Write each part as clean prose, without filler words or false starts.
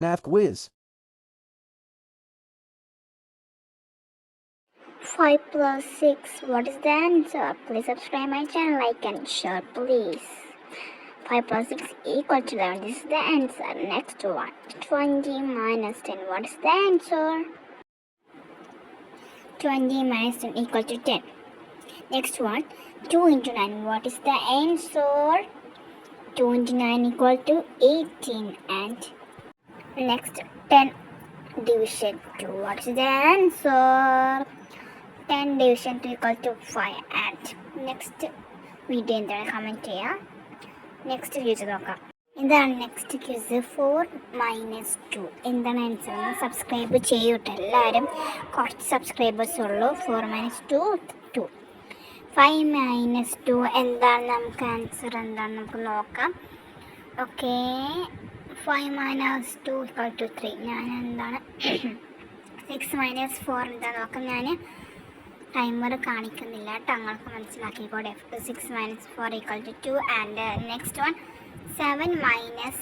Math quiz. 5 plus 6. What is the answer? Please subscribe my channel, like and share, please. 5 plus 6 equal to 11. This is the answer. Next one. 20 minus 10. What is the answer? 20 minus 10 equal to 10. Next one. 2 into 9. What is the answer? 2 into 9 equal to 18. And next 10 division 2. What is the answer? 10 division 2 equal to 5. And next video എന്താണ് comment ചെയ്യുക. Next quiz നോക്കാം. എന്താണ് next quiz? 4 minus 2 എന്താണ് answer? Subscribe ചെയ്യൂട്ടെ എല്ലാവരും. കുറച്ച് subscribers ഉള്ളൂ. 4 minus 2 2. 5 minus 2 എന്താണ്? നമുക്ക് ആൻസർ എന്താണ് നമുക്ക് നോക്കാം. Okay, 5 minus 2 equal to 3. ഞാൻ എന്താണ് 6 minus 4 എന്താ നോക്കാം. ഞാൻ ടൈമർ കാണിക്കുന്നില്ല കേട്ടോ, നിങ്ങൾക്ക് മനസ്സിലാക്കിക്കോടെ. 6 minus 4 equal to 2. And next one 7 minus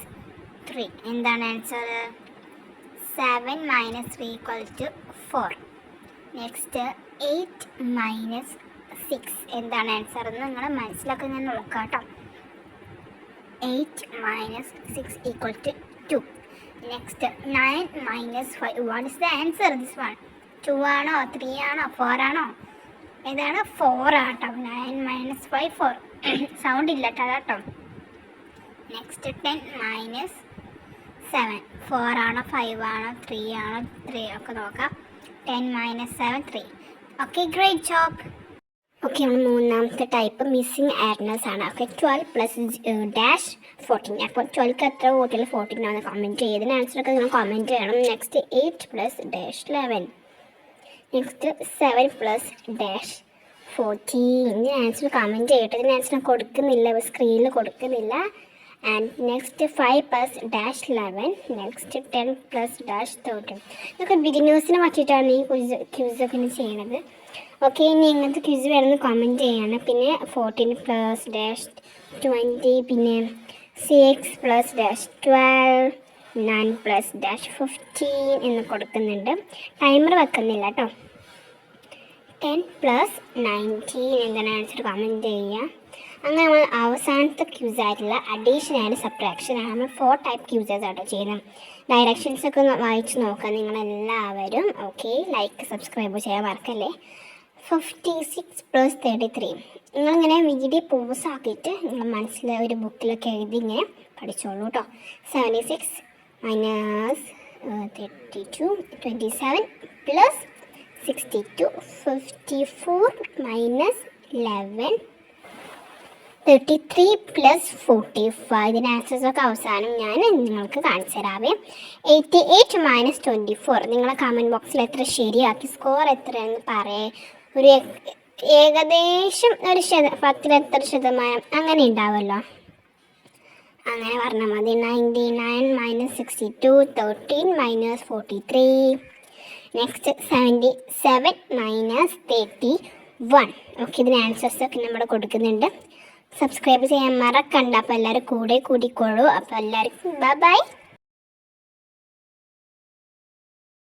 3 എന്താണ് answer? 7 minus 3 equal to 4. Next 8 minus 6 എന്താണ് ആൻസർ എന്ന് നിങ്ങൾ മനസ്സിലാക്കി ഞാൻ നോക്കാം കേട്ടോ. 8 minus 6 equal to 2. Next 9 minus 5. What is the answer? This one 2 ആണോ 3 ആണോ 4 ആണോ? ഏതാണ്? 4 ആട്ടോ. 9 minus 5 4. സൗണ്ട് ഇല്ല കേട്ടോ. Next 10 minus 7. 4 ആണോ 5 ആണോ 3 ആണോ? 3 ഒക്കെ നോക്കാം. 10 minus 7 3. Okay, great job. Okay, നമ്മൾ മൂന്നാമത്തെ ടൈപ്പ് മിസ്സിങ് ആഡ്നസ് ആണ്. Okay, 12 plus dash 14. അപ്പോൾ 12ക്ക് എത്ര വോട്ടിൽ 14 ആണെന്ന് കമൻറ്റ് ചെയ്ത് ഇതിന് ആൻസറൊക്കെ നിങ്ങൾ കമൻറ്റ് ചെയ്യണം. Next 8 plus dash 11. Next 7 plus dash 14. ഇതിന് ആൻസർ കമൻറ്റ് ചെയ്യട്ടെ. ഇതിന് ആൻസർ കൊടുക്കുന്നില്ല, സ്ക്രീനിൽ കൊടുക്കുന്നില്ല. And next 5 plus dash 11. Next 10 plus dash 13. ഇതൊക്കെ ബിഗിനേഴ്സിനെ പറ്റിയിട്ടാണ് ഈ ക്യൂസൊക്കെ ചെയ്യണത്. ഓക്കെ, ഇനി ഇങ്ങനത്തെ ക്യൂസ് വേണമെന്ന് കമൻറ്റ് ചെയ്യാണ്. പിന്നെ 14 പ്ലസ് ഡാഷ് 20. പിന്നെ 6 പ്ലസ് ഡാഷ് 12. 9 പ്ലസ് ഡാഷ് 15 എന്ന് കൊടുക്കുന്നുണ്ട്. ടൈമർ വെക്കുന്നില്ല കേട്ടോ. 10 പ്ലസ് 19 എന്താണ് ആൻസർ കമൻറ്റ് ചെയ്യുക. അങ്ങനെ നമ്മൾ അവസാനത്തെ ക്യൂസായിട്ടുള്ള അഡീഷൻ ആൻഡ് സബ്ട്രാക്ഷൻ ആണ്. നമ്മൾ 4 ടൈപ്പ് ക്യൂസസ് ആട്ടോ ചെയ്യുന്നത്. ഡയറക്ഷൻസൊക്കെ വായിച്ച് നോക്കാം നിങ്ങളെല്ലാവരും. ഓക്കെ, ലൈക്ക് സബ്സ്ക്രൈബ് ചെയ്യാൻ മറക്കല്ലേ. 56 പ്ലസ് 33. നിങ്ങളിങ്ങനെ വീഡിയോ പോസ് ആക്കിയിട്ട് നിങ്ങൾ മനസ്സിൽ ഒരു ബുക്കിലൊക്കെ എഴുതി ഇങ്ങനെ പഠിച്ചോളൂ കേട്ടോ. 76 minus 32 27 plus 62 54 minus 11 33 plus 45. ഇതിൻ്റെ ആൻസേഴ്സൊക്കെ അവസാനം ഞാൻ നിങ്ങൾക്ക് കാണിച്ചു തരാവേ. 88 minus 24. നിങ്ങളെ കമൻറ്റ് ബോക്സിൽ എത്ര ശരിയാക്കി സ്കോർ എത്രയെന്ന് പറയേ. ഒരു ഏകദേശം ഒരു 10ൽ എത്ര ശതമാനം അങ്ങനെ ഉണ്ടാവുമല്ലോ, അങ്ങനെ പറഞ്ഞാൽ മതി. 99 minus 62 13 minus 43. Next 77 minus 31. Okay, ഇതിന് ആൻസേഴ്സൊക്കെ നമ്മൾ കൊടുക്കുന്നുണ്ട്. സബ്സ്ക്രൈബ് ചെയ്യാൻ മറക്കണ്ട. അപ്പോൾ എല്ലാവരും കൂടെ കൂടിക്കോളൂ. അപ്പോൾ എല്ലാവർക്കും ബൈ ബൈ.